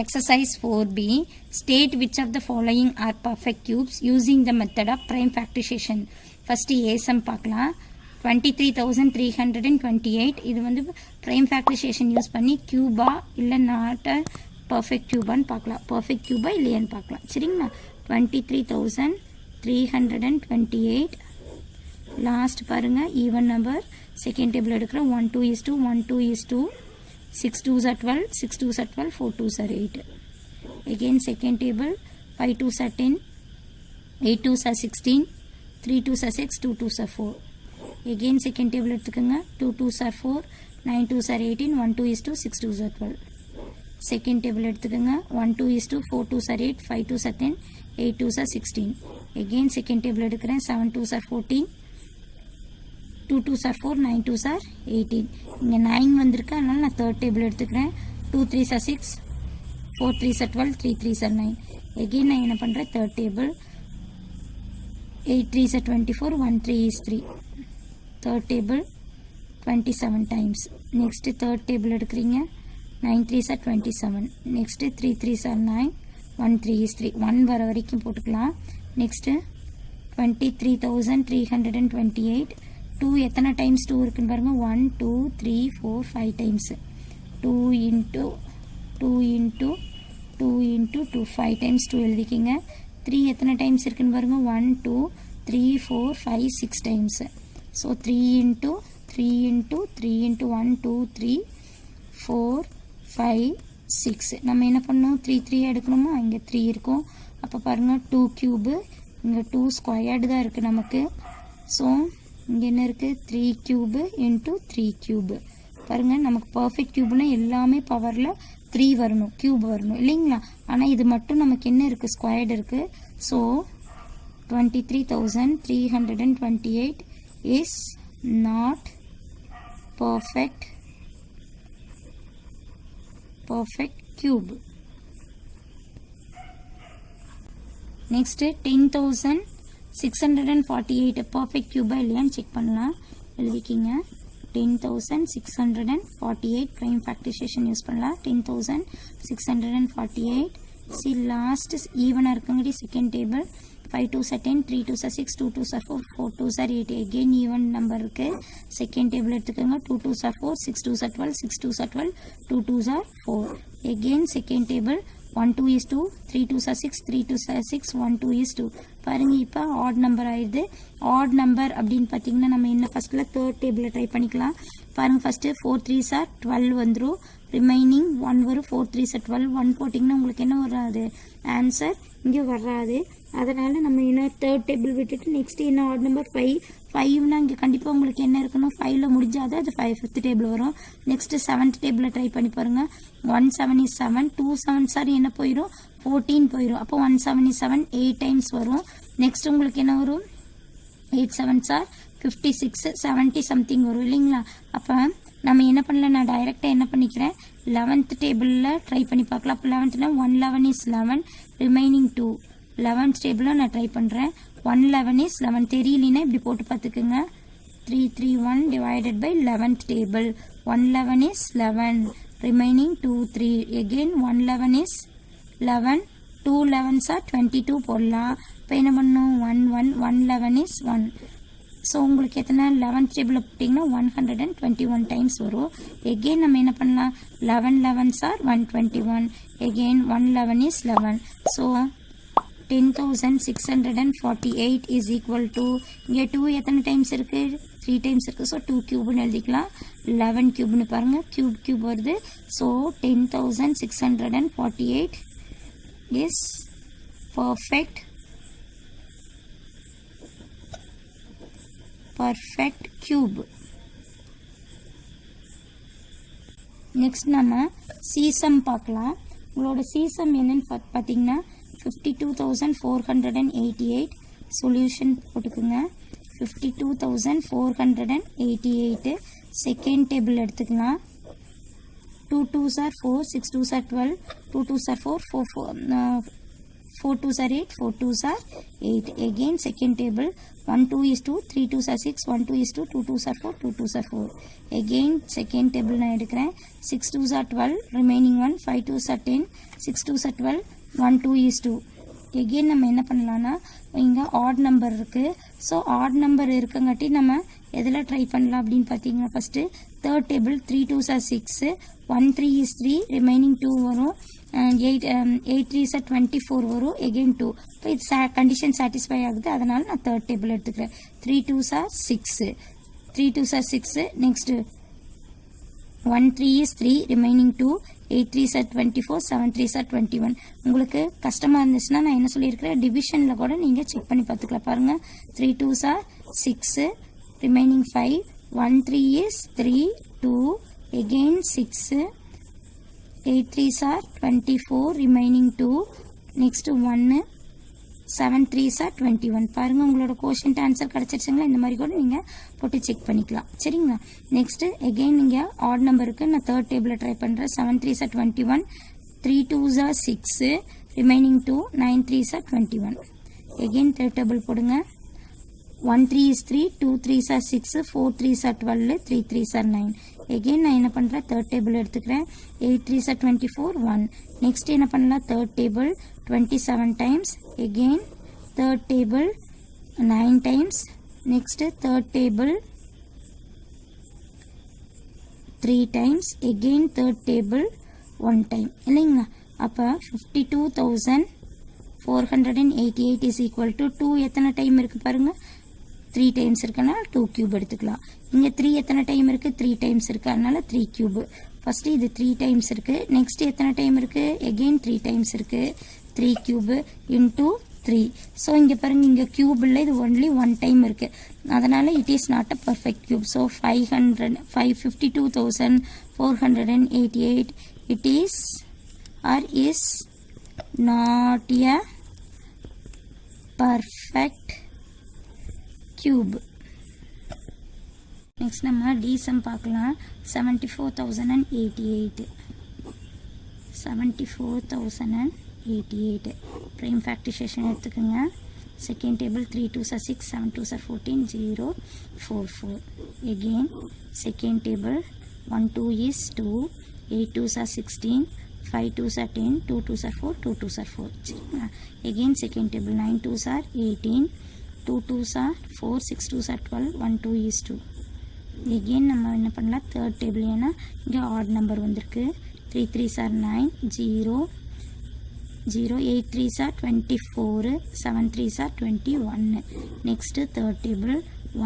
Exercise 4b. State which of the following are perfect cubes using the method of prime factorization. First A sum பார்க்கலாம். 23,328 இது வந்து prime factorization use பண்ணி Cuba இல்லை not perfect கியூபான்னு பார்க்கலாம். Perfect Cuba இல்லையான்னு பார்க்கலாம். சரிங்களா? 23,328 லாஸ்ட் பாருங்க ஈவன் நம்பர். செகண்ட் டேபிள் எடுக்கிறோம். 1 2 is 2 1 2 is 2 6 2s are 12 6 2s are 12 4 2s are 8. Again second table 5 2s are 10 8 2s are 16 3 2s are 6 2 2s are 4. Again second table எடுத்துக்கங்க. 2 2s are 4 9 2s are 18 1 2 is 2 6 2s are 12. Second table எடுத்துக்கங்க. 1 2 is 2 4 2s are 8 5 2s are 10 8 2s are 16. Again second table எடுக்கிறேன். 7 2s are 14 2 2s are 4 9 2s are 18. இங்கே 9 வந்திருக்கு. அதனால் நான் third table எடுத்துக்கிறேன். 2 3s are 6 4 3s are 12 3 3s are 9. Again நான் என்ன பண்ணுறேன் third table. 8 3s are 24 1 3 is 3. Third table 27 times. Next third table எடுக்கிறீங்க. 9 3s are 27. Next 3 3s are 9 1 3 is 3. 1 வர வரைக்கும் போட்டுக்கலாம். நெக்ஸ்ட்டு 23,328 2 எத்தனை டைம்ஸ் 2 இருக்குன்னு பாருங்க. 1 2 3 4 5 times. 2 into 2 into 2 into 2 5 times 2 எழுதிக்கிங்க. 3 எத்தனை டைம்ஸ் இருக்குன்னு பாருங்க. 1 2 3 4 5 6 times. So 3 into 3 into 3 into 1 2 3 4 5 6. நம்ம என்ன பண்ணோம் 3 3 எடுக்கணுமா? இங்கே 3 இருக்கும். அப்போ பாருங்கள் 2 கியூபு இங்கே 2 ஸ்கொயர்டு தான் இருக்குது நமக்கு. ஸோ இங்கே என்ன இருக்குது 3 கியூபு இன்ட்டு 3 கியூபு. பாருங்கள் நமக்கு பர்ஃபெக்ட் கியூப்னா எல்லாமே பவரில் 3 வரணும் கியூப் வரணும் இல்லைங்களா? ஆனால் இது மட்டும் நமக்கு என்ன இருக்குது ஸ்கொயர்டு இருக்குது. So 23,328 is not perfect cube. Next 10,648 perfect Cuba இல்லையான்னு செக் பண்ணலாம். எழுதிக்கிங்க. 10,648 ப்ரைம் ஃபேக்டரைசேஷன் யூஸ் பண்ணலாம். 10,648 சி லாஸ்ட் ஈவனாக இருக்குங்கடி second table. 5 2s are 10 3 2s are 6 2 2s are 4 4 2s are 8. again even number இருக்குது. செகண்ட் டேபிள் எடுத்துக்கோங்க. 2 2s are 4 6 2s are 12 6 2s are 12 2 2s are 4. again second table 1 2 is 2 3 2s are 6 3 2s are 6 1 2 is 2. பாருங்கள் இப்போ add number ஆயிடுது. Add number அப்படின்னு பார்த்தீங்கன்னா நம்ம என்ன ஃபஸ்ட்டில் தேர்ட் டேபிளில் ட்ரை பண்ணிக்கலாம். பாருங்கள் ஃபஸ்ட்டு 4 3s are 12 வந்துடும். ரிமைனிங் 1 வரும். 4 3s are 12 1 போட்டிங்கன்னா உங்களுக்கு என்ன வராது ஆன்சர் இங்கே வராது. அதனால் நம்ம என்ன தேர்ட் டேபிள் விட்டுட்டு நெக்ஸ்ட் என்ன ஆட் நம்பர் 5னா இங்கே கண்டிப்பாக உங்களுக்கு என்ன இருக்கணும் 5ல் முடிஞ்சாதான் அது 5th டேபிள் வரும். நெக்ஸ்ட்டு 7th டேபிளில் ட்ரை பண்ணி பாருங்கள். 1 7 is 7 2 7 சார் என்ன போயிடும் 14 போயிடும். அப்போ 1 7 is 7 8 டைம்ஸ் வரும். நெக்ஸ்ட் உங்களுக்கு என்ன வரும் 8 7 சார் 56 70 சம்திங் வரும் இல்லைங்களா? அப்போ நம்ம என்ன பண்ணல நான் டைரெக்டாக என்ன பண்ணிக்கிறேன் 11th டேபிளில் ட்ரை பண்ணி பார்க்கலாம். அப்போ 11னா 1 11 is 11 ரிமைனிங் 2. 11th டேபிளில் நான் ட்ரை பண்ணுறேன். 1 11 is 11 தெரியலனா இப்படி போட்டு பார்த்துக்குங்க. 3 3 1 divided by 11th table. 1 11 is 11 remaining 2 3. again 1 11 is 11 2 11s are 22 போடலாம். இப்போ என்ன பண்ணணும் 1 1 1 11 is 1. ஸோ உங்களுக்கு எத்தனை 11th டேபிளில் போட்டிங்கன்னா 121 டைம்ஸ் வரும். எகெயின் நம்ம என்ன பண்ணலாம் 11 11s are 121. again 1 11 is 11. So 10,648 is equal to இங்கே 2 எத்தனை டைம்ஸ் இருக்குது 3 டைம்ஸ் இருக்குது. ஸோ 2 கியூப்னு எழுதிக்கலாம். 11 கியூப்னு பாருங்கள் கியூப் வருது. So 10,648 is perfect cube. Next நம்ம சீசம் பார்க்கலாம். உங்களோட சீசம் என்னன்னு பார்த்தீங்கன்னா 52,488. சொல்யூஷன் போட்டுக்குங்க. 52,488 செகண்ட் டேபிள் எடுத்துக்கலாம். 2 2s are 4 6 2s are 12 2 2s are 4 4 4 4 2s are 8, 4 2s are 8. Again second table 1 2 is 2, 3 2s are 6, 1 2 is 2, 2 2s are 4, 2 2s are 4. Again second table நான் எடுக்கிறேன் 6 2s are 12, remaining 1, 5 2s are 10, 6 2s are 12, 1 2 is 2. Again நம்ம என்ன பண்ணலாம்னா இங்கே add number இருக்குது. So add number இருக்கங்காட்டி நம்ம எதில் try பண்ணலாம் அப்படின்னு பார்த்தீங்கன்னா first third table 3 2s are 6, 1 3 is 3, remaining 2 வரும், 8 3s are 24 வரும், again 2. இப்போ இது கண்டிஷன் சாட்டிஸ்ஃபை ஆகுது, அதனால் நான் தேர்ட் டேபிள் எடுத்துக்கிறேன். 3 2s are 6, 3 2s are 6. Next 1 3 is 3, remaining 2, 8 3s are 24, 7 3s are 21. உங்களுக்கு கஷ்டமாக இருந்துச்சுன்னா நான் என்ன சொல்லியிருக்கிறேன், டிவிஷனில் கூட நீங்கள் செக் பண்ணி பார்த்துக்கலாம். பாருங்கள் 3 2s are 6, remaining 5, 1 3 is 3, 2, again 6, 8 3s are 24, remaining 2, next 1, 7 3s are 21. பாருங்கள் உங்களோட கோஷன்ட் ஆன்சர் கிடச்சிருச்சுங்களா. இந்த மாதிரி கூட நீங்கள் போட்டு செக் பண்ணிக்கலாம். சரிங்களா. நெக்ஸ்ட்டு எகெயின் நீங்கள் ஆட் நம்பருக்கு நான் தேர்ட் டேபிளில் ட்ரை பண்ணுறேன். 7 3s are 21, 3 2s are 6, remaining 2, 9 3s are 21. Again third table போடுங்க. 1 3 is 3, 2 3s are 6, 4 3s are 12, 3 3s are 9. Again நான் என்ன பண்ணுறேன், தேர்ட் டேபிள் எடுத்துக்கிறேன். 8 3s are 24, 1. நெக்ஸ்ட் என்ன பண்ணலாம், third table 27 times. Again third table 9 times. Next third table 3 times. Again third table 1 time இல்லைங்களா. அப்போ 52,488 is equal to 2 எத்தனை time இருக்குது பாருங்கள், 3 times இருக்குன்னா 2 cube எடுத்துக்கலாம். இங்கே 3 எத்தனை டைம் இருக்குது, 3 times இருக்குது, அதனால் 3 cube. ஃபஸ்ட்டு இது 3 times இருக்குது. நெக்ஸ்ட் எத்தனை டைம் இருக்குது, எகெயின் 3 times இருக்குது, 3 cube into 3. ஸோ இங்கே பாருங்கள், இங்கே க்யூபில் இது ஒன்லி 1 டைம் இருக்குது, அதனால் it is not a perfect cube. So 52,488 it is or is not a perfect cube. Next நம்ம DSum பார்க்கலாம். 74,088 prime factorization எடுத்துக்கோங்க. Second table 3 2s are 6, 7 2s are 14, 0 4 4. again second table 1 2 is 2, 8 2s are 16, 5 2s are 10, 2 2s are 4, 2 2s are 4. again second table 9 2s are 18, 2 2s are 4, 6 2s are 12, 1 2 is 2. Again நம்ம என்ன பண்ணலாம், third table ஏன்னா இங்கே add number வந்திருக்கு. 3 3s are 9, 0 0, 8 3s are 24, 7 3s are 21. Next third table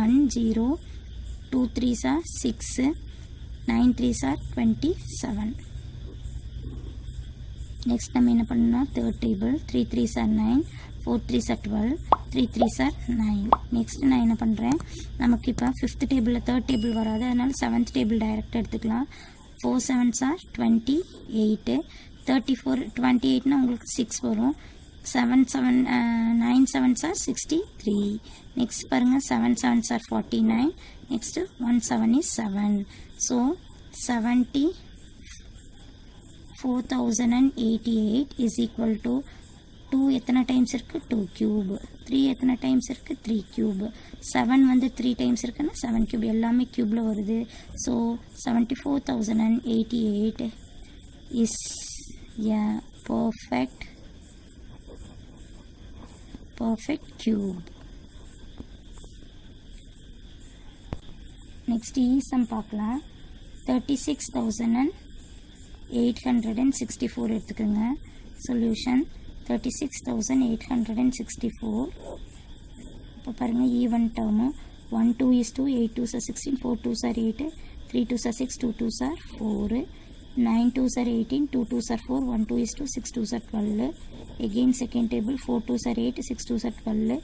1 0, 2 3s are 6, 9 3s are 27. Next நம்ம என்ன பண்ணலாம், third table 3 3s are 9, 4 3s are 12, 3 3s are 9. Next நான் என்ன பண்ணுறேன், நமக்கு இப்போ ஃபிஃப்த் டேபிளில் தேர்ட் டேபிள் வராது, அதனால் செவன்த் டேபிள் டைரெக்டாக எடுத்துக்கலாம். 4 7s are 28, 34 28னா உங்களுக்கு 6 வரும். 9 7s are 63. நெக்ஸ்ட் பாருங்கள் 7 7s are 49. Next 1 7 is 7. So 74,088 is equal to 2 எத்தனை டைம்ஸ் இருக்குது, 2 cube. 3 எத்தனை டைம்ஸ் இருக்குது, 3 cube. 7 வந்து 3 டைம்ஸ் இருக்குன்னா 7 cube. எல்லாமே க்யூபில் வருது. So 74,088 is a perfect cube. Next ஈசம் பார்க்கலாம். 36,864 எடுத்துக்கோங்க. சொல்யூஷன் 36,864. இப்போ பாருங்கள் even term 1 2 is 2, 8 2s are 16, 4 2s are 8, 3 2s are 6, 2 2s are 4, 9 2s are 18, 2 2s are 4, 1 2 is 2, 6 2s are 12. again second table 4 2s are 8, 6 2s are 12,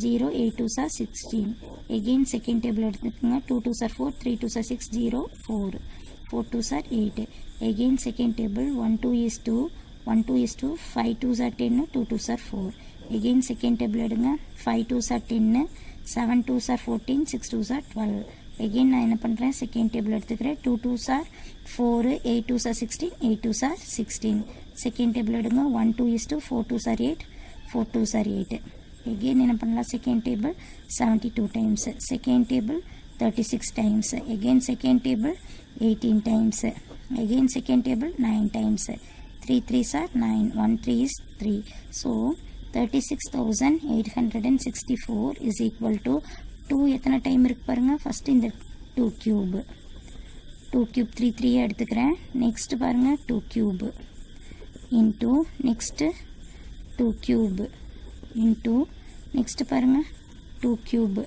0 8 2s are 16. again second table எடுத்துக்கோங்க. 2 2s are 4, 3 2s are 6, 0 4, 4 2s are 8. again second table 1 2 is 2, 1 2 is 2, 5 2s are 10, 2 2s are 4. again second table எடுங்க. 5 2s are 10, 7 2s are 14, 6 2s are 12. again நான் என்ன பண்ணுறேன், second table எடுத்துக்கிறேன். 2 2s are 4, 8 2s are 16, 8 2s are 16. Second table எடுங்க. 1 2 is 2, 4 2s are 8, 4 2s are 8. Again என்ன பண்ணலாம் second table 72 times, second table 36 times, again second table 18 times, again second table 9 times, 3 3s are 9, 1 3 is 3. So 36,864 is equal to 2 எத்தனை time இருக்கு பாருங்க. First இந்த 2 cube 3 3 எடுத்துக்கிறேன். Next பாருங்க 2 cube into next 2 cube into next பாருங்க 2 cube.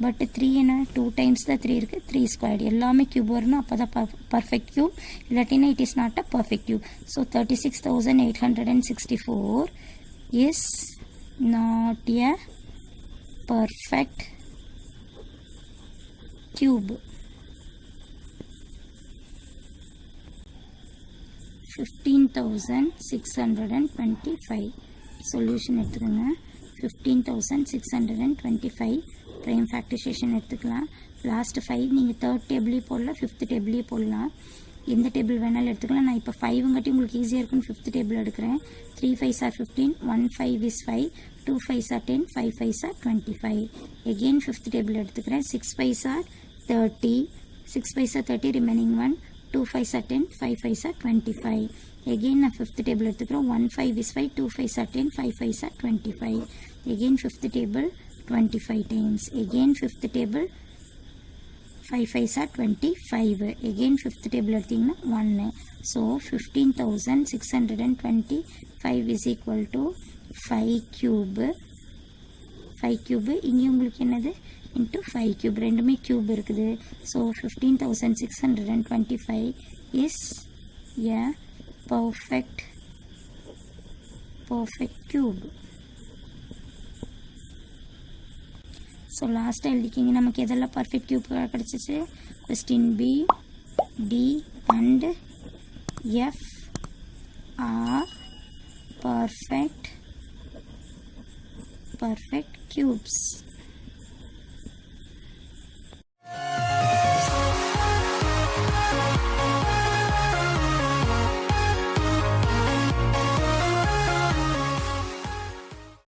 But 3 என்ன 2 times தான் 3 இருக்கு, 3 squared. எல்லாமே cube வரணும், அப்போ தான் பர்ஃபெக்ட் cube. இல்லாட்டினா it is not a perfect cube. So 36,864 is not a perfect cube. 15,625 solution எடுத்துக்கோங்க. 15,625 prime factorization எடுத்துக்கலாம். லாஸ்ட் 5 நீங்கள் தேர்ட் டேபிளையும் போடலாம், ஃபிஃப்த் டேபிளையும் போடலாம், எந்த டேபிள் வேணாலும் எடுத்துக்கலாம். நான் இப்போ 5 உங்களுக்கு ஈஸியாக இருக்குன்னு ஃபிஃப்த் டேபிள் எடுக்கிறேன். 3 5s are 15, 1 5 is 5, 2 5s are 10, 5 5s are 25. Again fifth table எடுத்துக்கிறேன். 6 5s are 30, 6 5s are 30, remaining 1, 2 5s are 10, 5 5s are 25. Again நான் ஃபிஃப்த் டேபிள் எடுத்துக்கிறோம். 1 5 is 5, 2 5s are 10, 5 5s are 25. Again fifth table 25 times. Again fifth table 5 5s are 25. Again fifth table எடுத்தீங்கன்னா 1. So 15,625 is equal to 5 cube. 5 cube இங்கே உங்களுக்கு என்னது into 5 cube, ரெண்டுமே cube இருக்குது. So 15,625 is a perfect cube. So லாஸ்ட்டாக எழுதிக்கிங்க நமக்கு எதெல்லாம் பர்ஃபெக்ட் கியூப் கிடச்சிச்சு. Question B, D and F are perfect cubes.